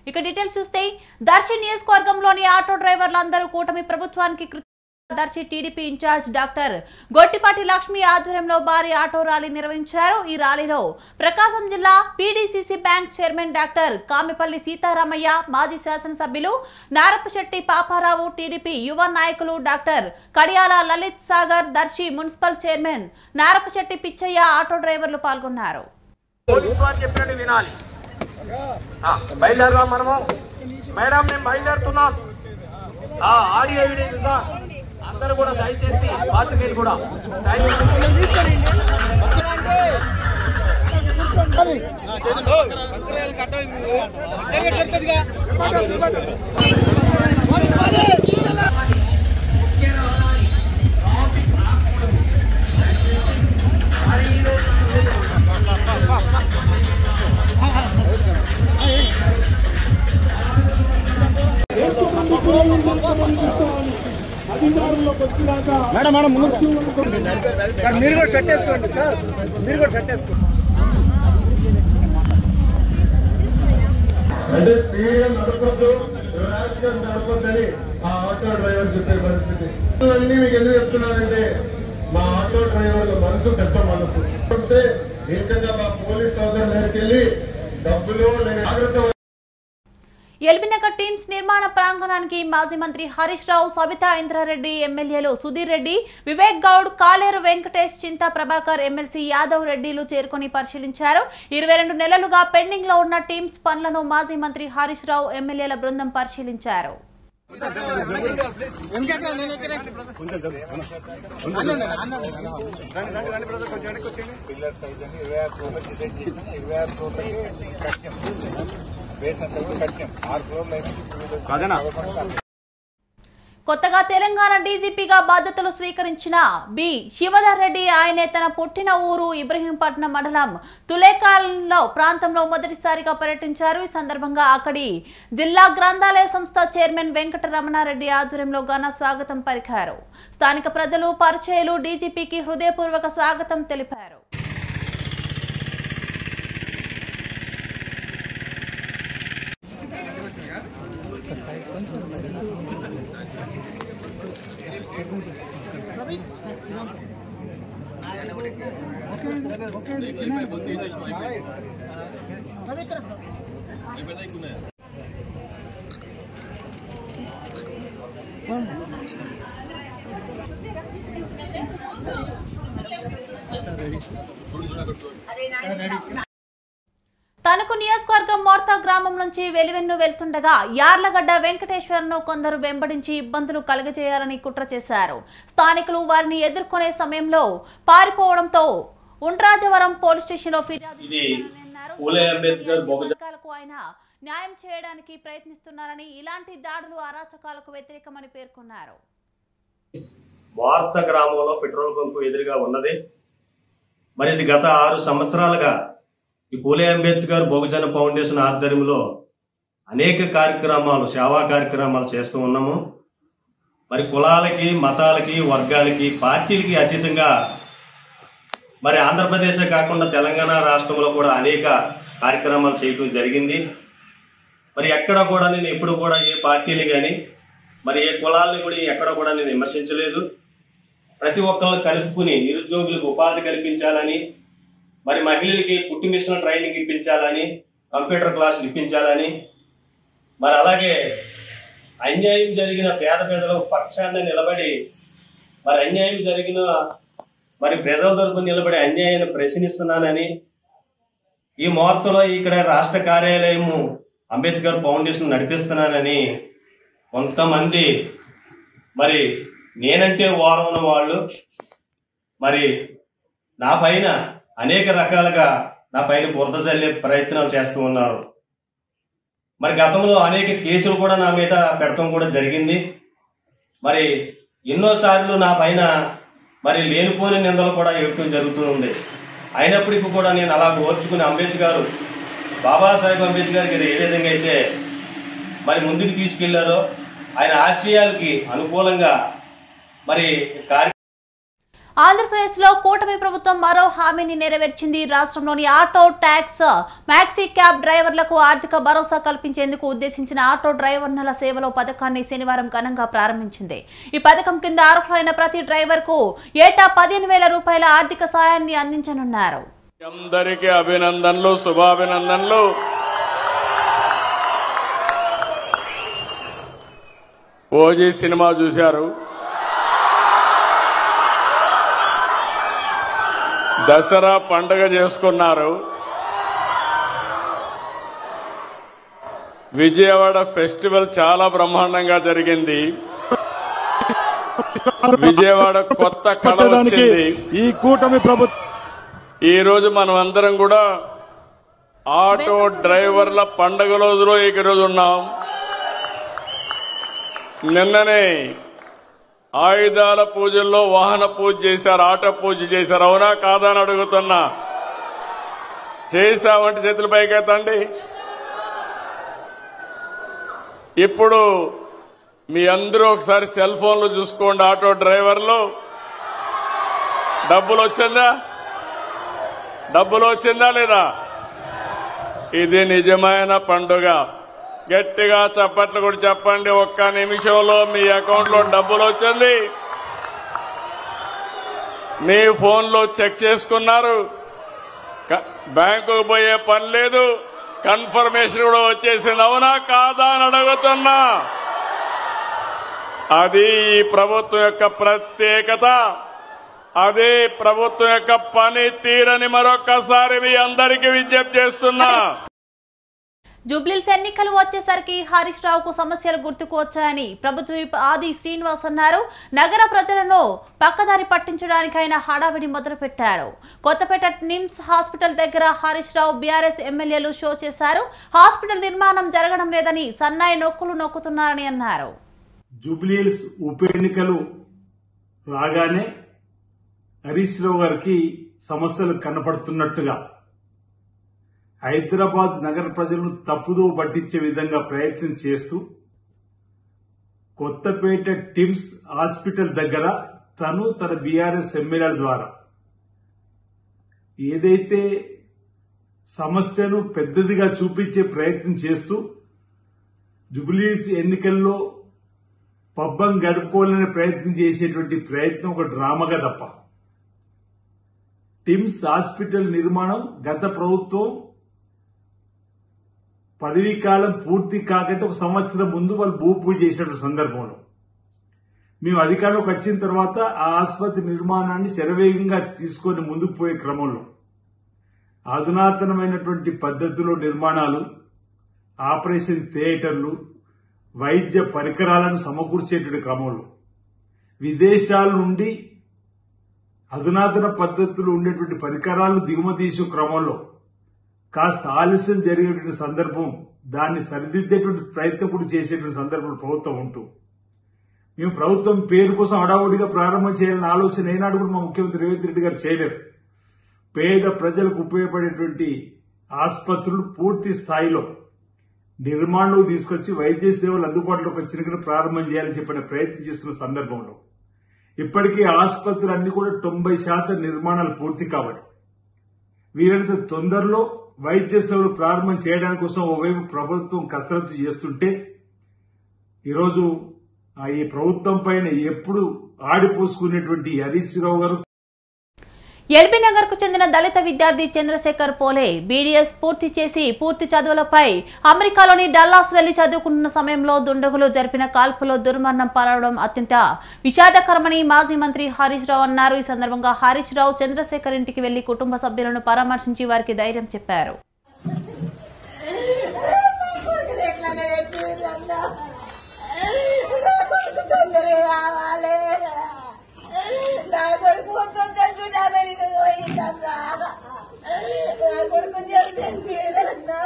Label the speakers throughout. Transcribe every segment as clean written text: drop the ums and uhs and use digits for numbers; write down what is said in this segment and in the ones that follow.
Speaker 1: ఇక డీటెయిల్స్ చూస్తే దర్శి నియోజకవర్గంలోని ఆటో డ్రైవర్లందరూ కూటమి ప్రభుత్వానికి Darsi TDP incharge doctor Gottipati Lakshmi ఆధ్వర్యంలో భారీ ఆటో ర్యాలీ నిర్వహించారు. ఈ ర్యాలీలో ప్రకాశం జిల్లా PDCC bank chairman doctor Kamipalli Seetharamaiah, మాజీ శాసనసభ్యులు నారపశెట్టి పాపారావు, టీడీపీ యువ నాయకులు doctor Kadiyala Lalith Sagar, Darsi municipal chairman Narapasetti Pichaiah, auto డ్రైవర్లు పాల్గొన్నారు.
Speaker 2: ఆడియో వీడియో అందరూ కూడా దయచేసి పాత్రికేయులు కూడా
Speaker 3: మేడం మేడం ముందు సార్ మీరు కూడా షర్ట్ వేసుకోండి సార్, మీరు కూడా షర్ట్ వేసుకోండి.
Speaker 4: అంటే స్పీడ్గా నడపద్దు, ర్యాష్గా నడపద్దని ఆ ఆటో డ్రైవర్ చెప్పే పరిస్థితి. అన్నీ మీకు ఎందుకు చెప్తున్నానంటే మా ఆటో డ్రైవర్ల మనసు పెద్ద మనసు అంటే ఏకంగా మా పోలీస్ సోదరుల దగ్గరికి వెళ్ళి డబ్బులు జాగ్రత్త.
Speaker 1: ఎల్బీనగర్ టీమ్స్ నిర్మాణ ప్రాంగణానికి మాజీ మంత్రి హరీష్ రావు, సబితా ఇంద్రారెడ్డి, ఎమ్మెల్యేలు సుధీర్ రెడ్డి, వివేక్ గౌడ్, కాలేరు వెంకటేష్, చింతా ప్రభాకర్, ఎమ్మెల్సీ యాదవ్ రెడ్డిలు చేరుకుని పరిశీలించారు. 22 నెలలుగా పెండింగ్ లో ఉన్న టీమ్స్ పనులను మాజీ మంత్రి హరీష్ రావు, ఎమ్మెల్యేల బృందం పరిశీలించారు. కొత్తగా తెలంగాణ డీజీపీగా బాధ్యతలు స్వీకరించిన బి శివధర్ రెడ్డి ఆయనే తన పుట్టిన ఊరు ఇబ్రహీంపట్నం మండలం తులేకాల్లో ప్రాంతంలో మొదటిసారిగా పర్యటించారు. ఈ సందర్భంగా అక్కడి జిల్లా గ్రంథాలయ సంస్థ చైర్మన్ వెంకటరమణారెడ్డి ఆధ్వర్యంలో ఘన స్వాగతం పలికారు. స్థానిక ప్రజలు, పరిచయాలు డీజీపీకి హృదయపూర్వక స్వాగతం తెలిపారు. తణుకు నియోజకవర్గం మోర్తా గ్రామం నుంచి వెలివెన్ను వెళ్తుండగా యార్లగడ్డ వెంకటేశ్వర్ను కొందరు వెంబడించి ఇబ్బందులు కలుగజేయాలని కుట్ర చేశారు. స్థానికులు వారిని ఎదుర్కొనే సమయంలో పారిపోవడంతో ఉండ్రాజవరం పోలీస్ స్టేషన్ లో ఫిర్యాదు ఆయన న్యాయం చేయడానికి ప్రయత్నిస్తున్నారని, ఇలాంటి దాడులు అరాచకాలకు వ్యతిరేకమని పేర్కొన్నారు.
Speaker 5: మోర్తా గ్రామంలో పెట్రోల్ బంకు ఎదురుగా ఉన్నది. మరి ఇది గత 6 సంవత్సరాలుగా ఈ పూలే అంబేద్కర్ బహుజన ఫౌండేషన్ ఆధ్వర్యంలో అనేక కార్యక్రమాలు, సేవా కార్యక్రమాలు చేస్తూ ఉన్నాము. మరి కులాలకి, మతాలకి, వర్గాలకి, పార్టీలకి అతీతంగా మరి ఆంధ్రప్రదేశ్ కాకుండా తెలంగాణ రాష్ట్రంలో కూడా అనేక కార్యక్రమాలు చేయడం జరిగింది. మరి ఎక్కడ కూడా నేను ఎప్పుడు కూడా ఏ పార్టీని కానీ మరి ఏ కులాలని కూడా ఎక్కడ కూడా నేను విమర్శించలేదు. ప్రతి ఒక్కరిని కలుపుకుని నిరుద్యోగులకు ఉపాధి కల్పించాలని, మరి మహిళలకి పుట్టి మిషన్ ట్రైనింగ్ ఇప్పించాలని, కంప్యూటర్ క్లాసులు ఇప్పించాలని, మరి అలాగే అన్యాయం జరిగిన పేదల పక్షాన్ని నిలబడి మరి అన్యాయం జరిగిన మరి ప్రజల తరపున నిలబడి అన్యాయాన్ని ప్రశ్నిస్తున్నానని, ఈ మోర్తలో ఇక్కడ రాష్ట్ర కార్యాలయము అంబేద్కర్ ఫౌండేషన్ నడిపిస్తున్నానని కొంతమంది మరి నేనంటే వారం ఉన్న వాళ్ళు మరి నా పైన అనేక రకాలుగా నా పైన బురద చల్లే ప్రయత్నాలు చేస్తూ ఉన్నారు. మరి గతంలో అనేక కేసులు కూడా నా మీద పెడతాం కూడా జరిగింది. మరి ఎన్నోసార్లు నా పైన మరి లేనిపోని నిందలు కూడా ఇవ్వడం జరుగుతుంది. అయినప్పటికీ కూడా నేను అలా ఓర్చుకుని అంబేద్కర్, బాబాసాహెబ్ అంబేద్కర్ గారు ఏ విధంగా అయితే మరి ముందుకు తీసుకెళ్లారో ఆయన ఆశయాలకి అనుకూలంగా మరి
Speaker 1: ఆంధ్రప్రదేశ్ లో కూటమి ప్రభుత్వం మరో హామీని నెరవేర్చింది. రాష్ట్రంలోని ఆటో, ట్యాక్స్, మ్యాక్సీ క్యాబ్ డ్రైవర్లకు ఆర్థిక భరోసా కల్పించేందుకు ఉద్దేశించిన ఆటో డ్రైవర్ల సేవలో పథకాన్ని శనివారం ఘనంగా ప్రారంభించింది. ఈ పథకం కింద అర్హులైన ప్రతి డ్రైవర్ కు ఏటా 15,000 రూపాయల ఆర్థిక సాయాన్ని అందించనున్నారు.
Speaker 6: అందరికీ అభినందనలు, శుభాభినందనలు. ఓజీ సినిమా చూశారు. దసరా పండుగ చేసుకున్నారు. విజయవాడ ఫెస్టివల్ చాలా బ్రహ్మాండంగా జరిగింది. విజయవాడ కొత్త కళ వచ్చింది.
Speaker 3: ఈ కూటమి ప్రభుత్వం
Speaker 6: ఈ రోజు మనం అందరం కూడా ఆటో డ్రైవర్ల పండుగ రోజులో ఈ రోజు ఉన్నాం. నిన్ననే ఆయుధాల పూజల్లో వాహన పూజ చేశారు, ఆటో పూజ చేశారు. అవునా కాదా అని అడుగుతున్నా. చేశామంటే చేతుల పైకెత్తండి. ఇప్పుడు మీ అందరూ ఒకసారి సెల్ ఫోన్లు చూసుకోండి. ఆటో డ్రైవర్లు డబ్బులు వచ్చిందా లేదా? ఇది నిజమైన పండుగ. గట్టిగా చప్పట్లు కూడా చెప్పండి. ఒక్క నిమిషంలో మీ అకౌంట్ లో డబ్బులు వచ్చింది. మీ ఫోన్లో చెక్ చేసుకున్నారు. బ్యాంకుకు పోయే పని లేదు. కన్ఫర్మేషన్ కూడా వచ్చేసింది. అవునా కాదా అని అడుగుతున్నా. అది ఈ ప్రభుత్వం యొక్క ప్రత్యేకత. అదే ప్రభుత్వం యొక్క పని తీరని మరొక్కసారి మీ అందరికీ విజ్ఞప్తి చేస్తున్నా.
Speaker 1: జూబ్లీహిల్స్ ఎన్నికలు వచ్చేసరికి హరీష్ రావుకు సమస్యలు గుర్తుకు వచ్చాయని ప్రభుత్వ విప్ ఆది శ్రీనివాస్ అన్నారు. నగర ప్రజలను పక్కదారి పట్టించడానికి ఆయన హడావిడి మొదలుపెట్టారు. కొత్తపేట నిమ్స్ హాస్పిటల్ దగ్గర హరీష్ రావు, బీఆర్ఎస్ ఎమ్మెల్యేలు షో చేశారు. హాస్పిటల్ నిర్మాణం జరగడం లేదని సన్నాయి నొక్కులు నొక్కుతున్నారని అన్నారు.
Speaker 7: జూబ్లీహిల్స్ ఉప ఎన్నికలు రాగానే హరీష్ రావు గారికి సమస్యలు కనపడుతున్నట్టుగా హైదరాబాద్ నగర ప్రజలను తప్పుదో పట్టించే విధంగా ప్రయత్నం చేస్తూ కొత్తపేట టిమ్స్ హాస్పిటల్ దగ్గర తన బీఆర్ఎస్ ఎమ్మెల్యేల ద్వారా ఏదైతే సమస్యను పెద్దదిగా చూపించే ప్రయత్నం చేస్తూ జూబ్లీహిల్స్ ఎన్నికల్లో పబ్బం గడుపుకోవాలనే ప్రయత్నం చేసేటువంటి ప్రయత్నం ఒక డ్రామాగా తప్ప టిమ్స్ హాస్పిటల్ నిర్మాణం గత ప్రభుత్వం పదవీ కాలం పూర్తి కాకంటే ఒక సంవత్సరం ముందు వాళ్ళు భూ పూజ చేసిన సందర్భంలో మేము అధికారంలోకి వచ్చిన తర్వాత ఆ ఆసుపత్రి నిర్మాణాన్ని శరవేగంగా తీసుకొని ముందుకు పోయే క్రమంలో అధునాతనమైనటువంటి పద్ధతిలో నిర్మాణాలు, ఆపరేషన్ థియేటర్లు, వైద్య పరికరాలను సమకూర్చేటువంటి క్రమంలో విదేశాల నుండి అధునాతన పద్ధతులు ఉండేటువంటి పరికరాలను దిగుమతి చేసే క్రమంలో కాస్త ఆలస్యం జరిగేటువంటి సందర్భం, దాన్ని సరిదిద్దేటువంటి ప్రయత్నం కూడా చేసేటువంటి సందర్భంలో ప్రభుత్వం ఉంటూ మేము ప్రభుత్వం పేరు కోసం హడావుడిగా ప్రారంభం చేయాలని ఆలోచన ఏనాడు కూడా మా ముఖ్యమంత్రి రేవంత్ రెడ్డి గారు చేయలేరు. పేద ప్రజలకు ఉపయోగపడేటువంటి ఆసుపత్రులు పూర్తి స్థాయిలో నిర్మాణంలో తీసుకొచ్చి వైద్య సేవలు అందుబాటులోకి వచ్చిన ప్రారంభం చేయాలని చెప్పిన ప్రయత్నం చేస్తున్న సందర్భంలో ఇప్పటికీ ఆసుపత్రులు అన్ని కూడా 90% నిర్మాణాలు పూర్తి కాబట్టి వీరంత తొందరలో వైద్య సేవలు ప్రారంభం చేయడానికి కోసం ఓవైపు ప్రభుత్వం కసరత్తు చేస్తుంటే ఈరోజు ఈ ప్రభుత్వం పైన ఎప్పుడు ఆడిపోసుకునేటువంటి హరీష్ రావు గారు
Speaker 1: ఎల్బీ నగర్ కు చెందిన దళిత విద్యార్థి చంద్రశేఖర్ పోలే బీడీఎస్ పూర్తి చేసి పూర్తి చదువులపై అమెరికాలోని డల్లాస్ వెళ్లి చదువుకుంటున్న సమయంలో దుండగులు జరిపిన కాల్పులో దుర్మరణం పాలవడం అత్యంత విషాదకరమని మాజీ మంత్రి హరీష్ రావు అన్నారు. ఈ సందర్భంగా హరీష్ రావు చంద్రశేఖర్ ఇంటికి వెళ్లి కుటుంబ సభ్యులను పరామర్శించి వారికి ధైర్యం చెప్పారు.
Speaker 8: నా కొడుకు వద్దంటూ అమెరికా పోయిందన్నా. నా కొడుకు చనిపోయినన్నా.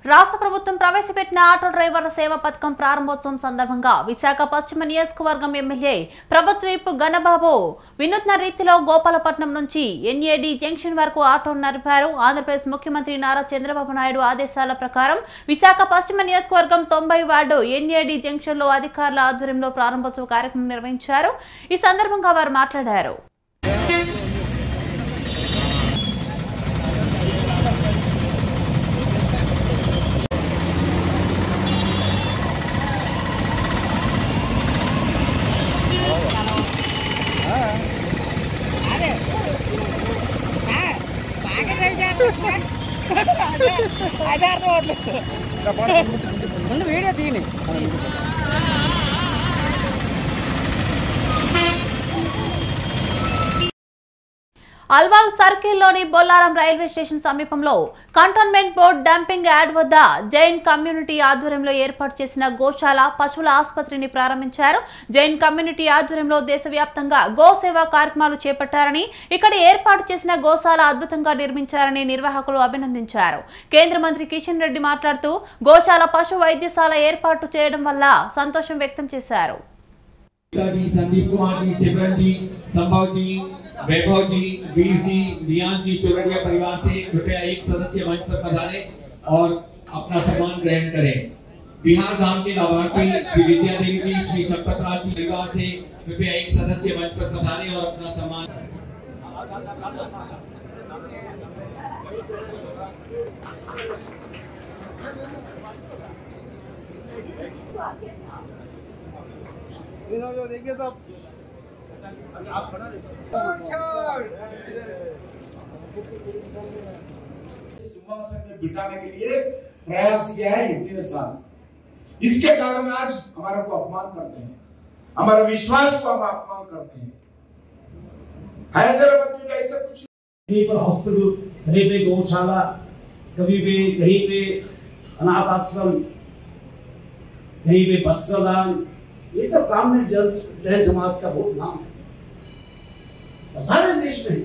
Speaker 1: రాష్ట్ర ప్రభుత్వం ప్రవేశపెట్టిన ఆటో డ్రైవర్ల సేవా పథకం ప్రారంభోత్సవం సందర్భంగా విశాఖ పశ్చిమ నియోజకవర్గం ఎమ్మెల్యే ప్రభుత్వ విప్ గణబాబు వినూత్న రీతిలో గోపాలపట్నం నుంచి ఎన్ఏడి జంక్షన్ వరకు ఆటోను నడిపారు. ఆంధ్రప్రదేశ్ ముఖ్యమంత్రి నారా చంద్రబాబు నాయుడు ఆదేశాల ప్రకారం విశాఖ పశ్చిమ నియోజకవర్గం 90 వార్డు ఎన్ఏడి జంక్షన్ లో అధికారుల ఆధ్వర్యంలో ప్రారంభోత్సవ కార్యక్రమం నిర్వహించారు. ఈ సందర్భంగా వారు మాట్లాడారు.
Speaker 3: వీడియో తీని
Speaker 1: అల్వాల్ సర్కిల్లోని బొల్లారం రైల్వే స్టేషన్ సమీపంలో కంటోన్మెంట్ బోర్డు డంపింగ్ యార్డ్ వద్ద జైన్ కమ్యూనిటీ ఆధ్వర్యంలో ఏర్పాటు చేసిన గోశాల పశువుల ఆసుపత్రిని ప్రారంభించారు. జైన్ కమ్యూనిటీ ఆధ్వర్యంలో దేశవ్యాప్తంగా గోసేవా కార్యక్రమాలు చేపట్టారని, ఇక్కడ ఏర్పాటు చేసిన గోశాల అద్భుతంగా నిర్మించారని నిర్వాహకులు అభినందించారు. కేంద్ర మంత్రి కిషన్ రెడ్డి మాట్లాడుతూ గోశాల పశు వైద్యశాల ఏర్పాటు చేయడం వల్ల సంతోషం వ్యక్తం చేశారు.
Speaker 9: वैभव जी, वीर जी, रियान जी चोरडिया परिवार से कृपया एक सदस्य मंच पर पधारें और अपना सम्मान ग्रहण करें। बिहार धाम के लाभार्थी श्री विद्या देवी जी, श्री संपत राज जी परिवार से कृपया एक सदस्य मंच पर पधारें और अपना सम्मान।
Speaker 3: देखिए तो
Speaker 4: सिंहासन में बिठाने के लिए प्रयास किया है इतने साल। इसके कारण आज हमारे को अपमान करते हैं, हमारे विश्वास को हम अपमान करते हैं। हैदराबाद में ऐसा कुछ
Speaker 10: कहीं पर हॉस्पिटल, कहीं पे गौशाला, कभी पे कहीं पे अनाथ आश्रम, कहीं पे वस्त्रदान, ये सब काम में जैन समाज का बहुत नाम है, सारे देश में है।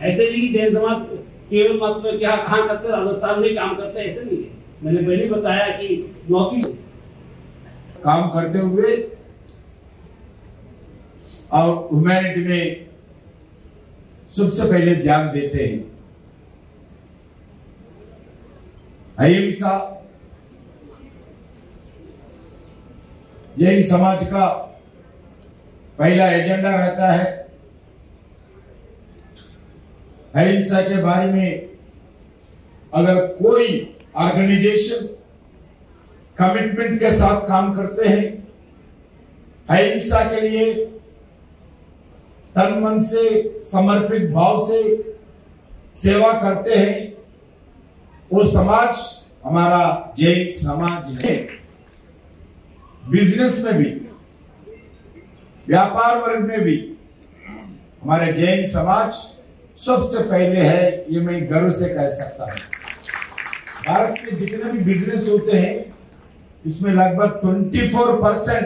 Speaker 10: ऐसे नहीं कि जैन समाज केवल मात्र क्या कहाँ करते राजस्थान में काम करते, ऐसे नहीं है। मैंने पहले बताया कि नौकरी
Speaker 4: काम करते हुए और ह्यूमैनिटी में सबसे पहले ध्यान देते हैं। अहिंसा जैन समाज का पहला एजेंडा रहता है। अहिंसा के बारे में अगर कोई ऑर्गेनाइजेशन कमिटमेंट के साथ काम करते हैं, अहिंसा के लिए तन मन से समर्पित भाव से सेवा करते हैं, वो समाज हमारा जैन समाज है। बिजनेस में भी, व्यापार वर्ग में भी हमारे जैन समाज सबसे पहले है, ये मैं गर्व से कह सकता हूं। भारत में जितने भी बिजनेस होते हैं इसमें लगभग 24%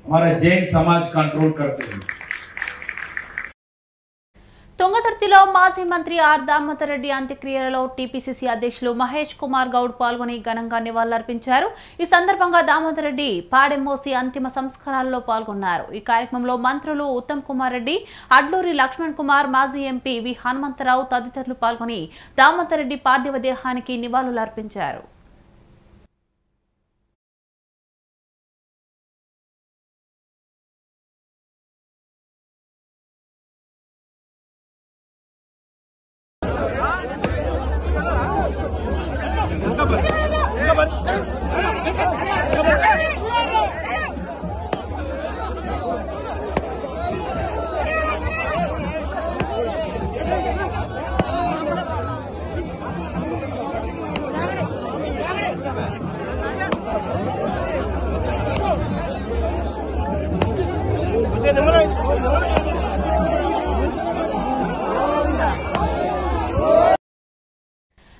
Speaker 4: हमारा जैन समाज कंट्रोल करते हैं।
Speaker 1: తుంగతుర్తిలో మాజీ మంత్రి ఆర్ దామోదర్ రెడ్డి అంత్యక్రియలలో టీపీసీసీ అధ్యక్షులు మహేష్ కుమార్ గౌడ్ పాల్గొని ఘనంగా నివాళులర్పించారు. ఈ సందర్భంగా దామోదర్ రెడ్డి పాడెమోసి అంతిమ సంస్కారాల్లో పాల్గొన్నారు. ఈ కార్యక్రమంలో మంత్రులు ఉత్తమ్ కుమార్ రెడ్డి, అడ్లూరి లక్ష్మణ్ కుమార్, మాజీ ఎంపీ వి హనుమంతరావు తదితరులు పాల్గొని దామోదర్ రెడ్డి పార్థివ దేహానికి నివాళులర్పించారు.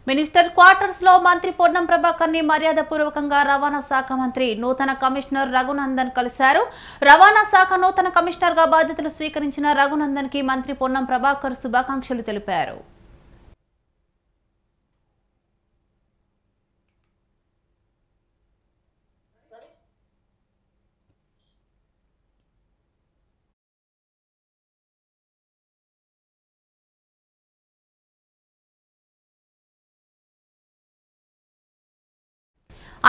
Speaker 1: మినిస్టర్ క్వార్టర్స్ లో మంత్రి పొన్నం ప్రభాకర్ ని మర్యాదపూర్వకంగా రవాణా శాఖ మంత్రి నూతన కమిషనర్ రఘునందన్ కలిశారు. రవాణా శాఖ నూతన కమిషనర్ గా బాధ్యతలు స్వీకరించిన రఘునందన్ కి మంత్రి పొన్నం ప్రభాకర్ శుభాకాంక్షలు తెలిపారు.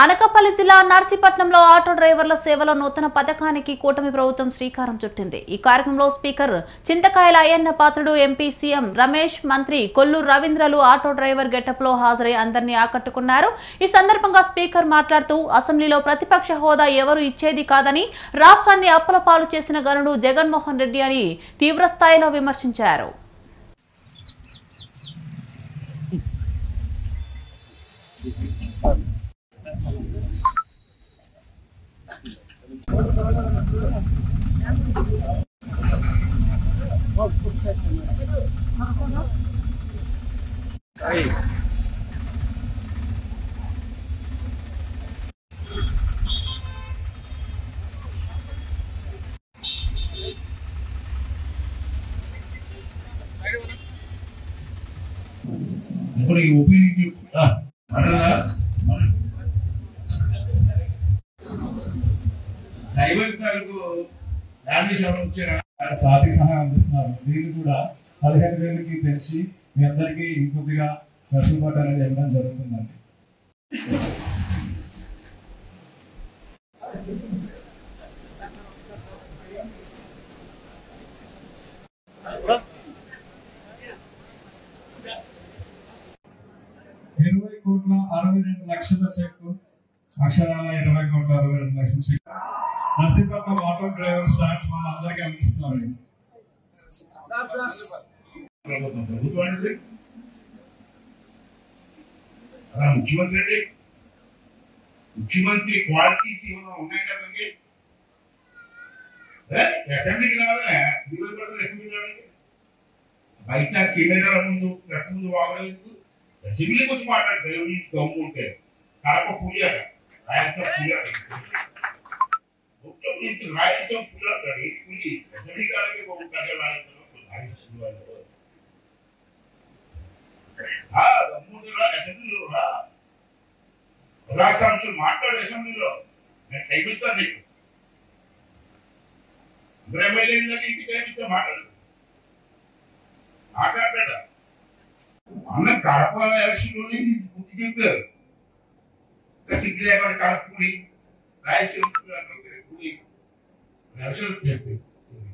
Speaker 1: అనకాపల్లి జిల్లా నర్సీపట్నంలో ఆటో డ్రైవర్ల సేవల నూతన పథకానికి కూటమి ప్రభుత్వం శ్రీకారం చుట్టింది. ఈ కార్యక్రమంలో స్పీకర్ చింతకాయల అయ్యన్న పాత్రుడు, ఎంపీ సీఎం రమేష్, మంత్రి కొల్లూరు రవీంద్రలు ఆటో డ్రైవర్ గెటప్ లో హాజరై అందరినీ ఆకట్టుకున్నారు. ఈ సందర్భంగా స్పీకర్ మాట్లాడుతూ అసెంబ్లీలో ప్రతిపక్ష హోదా ఎవరు ఇచ్చేది కాదని, రాష్ట్రాన్ని అప్పులపాలు చేసిన గనుడు జగన్మోహన్ రెడ్డి అని తీవ్రస్థాయిలో విమర్శించారు.
Speaker 11: ఇప్పుడు ఈ ఒపీనియన్ డ్రైవర్ తాలూకు ఫ్యామిలీస్ ఎవరు వచ్చారా
Speaker 12: సాటి సహాయం అందిస్తున్నారు. దీన్ని కూడా 15,000కి పెంచి మీ అందరికీ ఇంకొద్దిగా వెసులుబాటు అనేది ఇవ్వడం జరుగుతుందండి. ₹20,62,00,000 చెక్, అక్షరాల 20,62,00,000 check Narsipatnam auto driver start మన అందరికీ అందిస్తున్నారు.
Speaker 11: ముఖ్యమంత్రి క్వాలిటీస్ ఏమైనా ఉన్నాయి కదండి. అసెంబ్లీకి రావాలనే దిగులు పడుతుంది. అసెంబ్లీకి రావడానికి బయట కెమెరాల ముందు ప్రెస్ ముందు వాగలేదు. అసెంబ్లీకి వచ్చి మాట్లాడతారు. ఈ దమ్ము ఉంటే కడప పులియాక రాయలసీమ పులియాక రాయలసీమ పులియాడి పులి అసెంబ్లీ కాలకి దమ్ము అసెంబ్లీలో రాష్ట్రాంశాలు మాట్లాడు. అసెంబ్లీలో నేను టైమిస్తాను నీకు. అందరూ ఎమ్మెల్యేలకి ఇంటి టైం ఇస్తే మాట్లాడతాడా అన్న. కడప ఎలక్షన్లోనే గుర్తు చెప్పారు. సిగ్గు లేకుండా కడప పులి రాయలసీమ పులి ఎలక్షన్ చెప్పి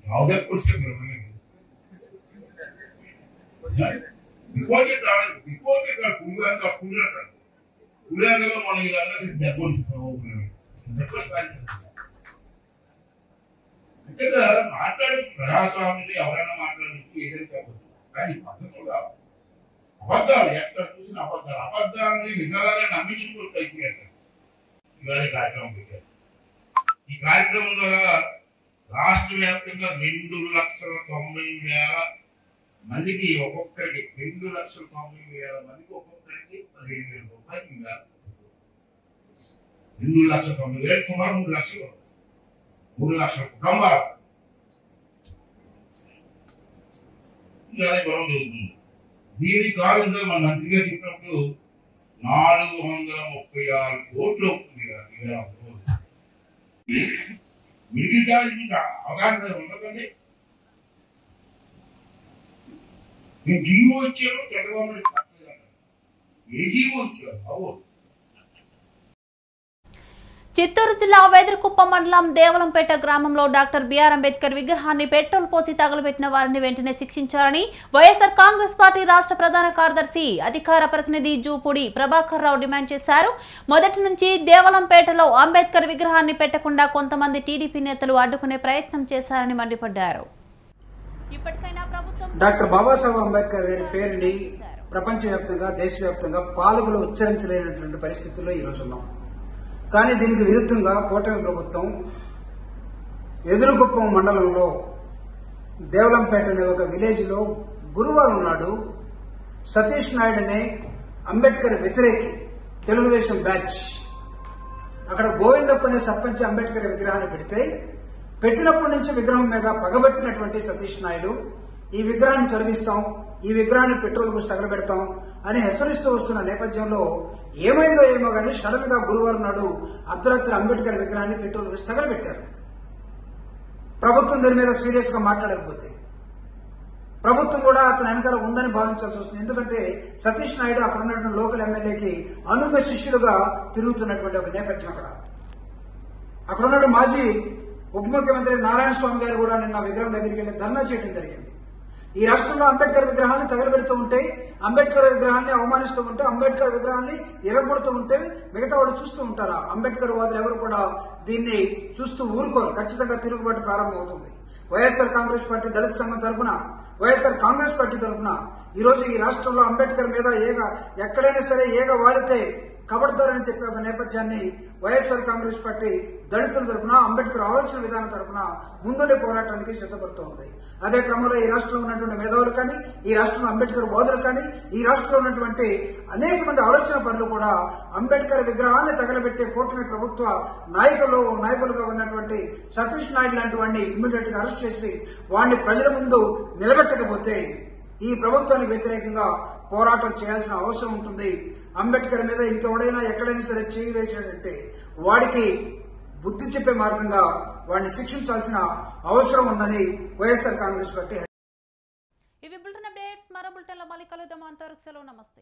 Speaker 11: చౌదరి పులిసే డిపాజిట్ రాలేదు. డిపాజిట్ రాదు. పులిగా పులి అంటారు. పులిలో మనం ఇదందరూ అంతేగా మాట్లాడే ప్రజాస్వామ్యం ఎవరైనా మాట్లాడడానికి ఏదైనా చెప్పచ్చు. కానీ పద్ధతులు అబద్ధాలు ఎక్కడ చూసిన అబద్ధాలని నిజంగానే నమ్మించుకుని ప్రయత్నం చేస్తారు. ఇవాళ కార్యక్రమం పెట్టారు. ఈ కార్యక్రమం ద్వారా రాష్ట్ర వ్యాప్తంగా 2,90,000 మందికి ఒక్కొక్కరికి 2,90,000 మందికి ఒక్కొక్కరికి 15,000 రూపాయలు ఇవ్వాలి. 2,90,000 సుమారు 3 లక్షలు 3 లక్షల కుటుంబాలు ఇవాళ ఇవ్వడం జరుగుతుంది. దీనికి కాలంలో మన మంత్రి గారు చెప్పినప్పుడు 436 కోట్లు అవుతుంది. మెడికల్ కాలేజ్ మీకు అవగాహన ఉండదండి. నేను జీవో వచ్చాను చంద్రబాబు నాయుడు ఏ జీవో వచ్చారు?
Speaker 1: చిత్తూరు జిల్లా వేదరకుప్ప మండలం దేవలంపేట గ్రామంలో డాక్టర్ బిఆర్ అంబేద్కర్ విగ్రహాన్ని పెట్రోల్ పోసి తగలబెట్టిన వారిని వెంటనే శిక్షించాలని వైఎస్ఆర్ కాంగ్రెస్ పార్టీ రాష్ట్ర ప్రధాన కార్యదర్శి అధికార ప్రతినిధి జూపూడి ప్రభాకర్ రావు డిమాండ్ చేశారు. మొదటి నుంచి దేవలంపేటలో అంబేద్కర్ విగ్రహాన్ని పెట్టకుండా కొంతమంది టీడీపీ నేతలు అడ్డుకునే ప్రయత్నం చేశారని మండిపడ్డారు. ఇప్పటికైనా ప్రభుత్వం
Speaker 13: డాక్టర్ బాబాసాహెబ్ అంబేద్కర్ గారి పేరుని ప్రపంచవ్యాప్తంగా దేశవ్యాప్తంగా పాలకులు ఉచ్చరించలేనటువంటి పరిస్థితుల్లో ఈ రోజు ఉన్నాం. కానీ దీనికి విరుద్ధంగా కూటమి ప్రభుత్వం ఎదురుగుప్పం మండలంలో దేవలంపేట అనే ఒక విలేజ్ లో గురువారం నాడు సతీష్ నాయుడు అనే అంబేద్కర్ వ్యతిరేకి తెలుగుదేశం బ్యాచ్ అక్కడ గోవిందప్ప అనే సర్పంచ్ అంబేద్కర్ విగ్రహాన్ని పెడితే పెట్టినప్పటి నుంచి విగ్రహం మీద పగబట్టినటువంటి సతీష్ నాయుడు ఈ విగ్రహాన్ని తొలగిస్తాం, ఈ విగ్రహాన్ని పెట్రోల్ పోసి తగలబెడతాం అని హెచ్చరిస్తూ వస్తున్న నేపథ్యంలో ఏమైందో ఏమో కానీ సడన్ గా గురువారం నాడు అర్ధరాత్రి అంబేద్కర్ విగ్రహాన్ని పెట్రోల్ పోసి తగలబెట్టారు. ప్రభుత్వం దీని మీద సీరియస్ గా మాట్లాడకపోతే ప్రభుత్వం కూడా అతని వెనకాల ఉందని భావించాల్సి వస్తుంది. ఎందుకంటే సతీష్ నాయుడు అక్కడ ఉన్నటువంటి లోకల్ ఎమ్మెల్యేకి అనుగ శిష్యులుగా తిరుగుతున్నటువంటి ఒక నేపథ్యం అక్కడ ఉన్నటువంటి మాజీ ఉప ముఖ్యమంత్రి నారాయణ స్వామి గారు కూడా నిన్న విగ్రహం దగ్గరికి వెళ్లి ధర్నా చేయడం జరిగింది. ఈ రాష్ట్రంలో అంబేద్కర్ విగ్రహాన్ని తగలబెడుతూ ఉంటే, అంబేద్కర్ విగ్రహాన్ని అవమానిస్తూ ఉంటే, అంబేద్కర్ విగ్రహాన్ని ఎరగొడుతూ ఉంటే మిగతా వాళ్ళు చూస్తూ ఉంటారా? అంబేద్కర్ వాదులు ఎవరు కూడా దీన్ని చూస్తూ ఊరుకోరు. ఖచ్చితంగా తిరుగుబాటు ప్రారంభమవుతుంది. వైఎస్ఆర్ కాంగ్రెస్ పార్టీ దళిత సంఘం తరఫున, వైఎస్ఆర్ కాంగ్రెస్ పార్టీ తరఫున ఈ రోజు ఈ రాష్ట్రంలో అంబేద్కర్ మీద ఎక్కడైనా సరే వారితే కబడ్దారని చెప్పే ఒక నేపథ్యాన్ని వైఎస్ఆర్ కాంగ్రెస్ పార్టీ దళితుల తరఫున, అంబేద్కర్ ఆలోచన విధానం తరఫున ముందుండే పోరాటానికి సిద్ధపడుతోంది. అదే క్రమంలో ఈ రాష్ట్రంలో ఉన్నటువంటి మేధావులు కానీ, ఈ రాష్ట్రంలో అంబేద్కర్ వాదులు కానీ, ఈ రాష్ట్రంలో ఉన్నటువంటి అనేక మంది ఆలోచన పనులు కూడా అంబేద్కర్ విగ్రహాన్ని తగలబెట్టే కూటమి ప్రభుత్వ నాయకులుగా ఉన్నటువంటి సతీష్ నాయుడు లాంటి వాడిని ఇమ్మీడియట్ గా అరెస్ట్ చేసి వాడిని ప్రజల ముందు నిలబెట్టకపోతే ఈ ప్రభుత్వానికి వ్యతిరేకంగా పోరాటం చేయాల్సిన అవసరం ఉంటుంది. అంబేద్కర్ మీద ఇంకెవడైనా ఎక్కడైనా సరే చేయి వేసాడంటే వాడికి బుద్ధి చెప్పే మార్గంగా వాడిని శిక్షించాల్సిన అవసరం ఉందని వైఎస్ఆర్ కాంగ్రెస్ పార్టీ.
Speaker 1: ఇవి బులెటిన్ అప్డేట్స్. మరో బులెటిన్లో మళ్ళీ కలుద్దాం. అంతవరకు సెలవు. నమస్తే.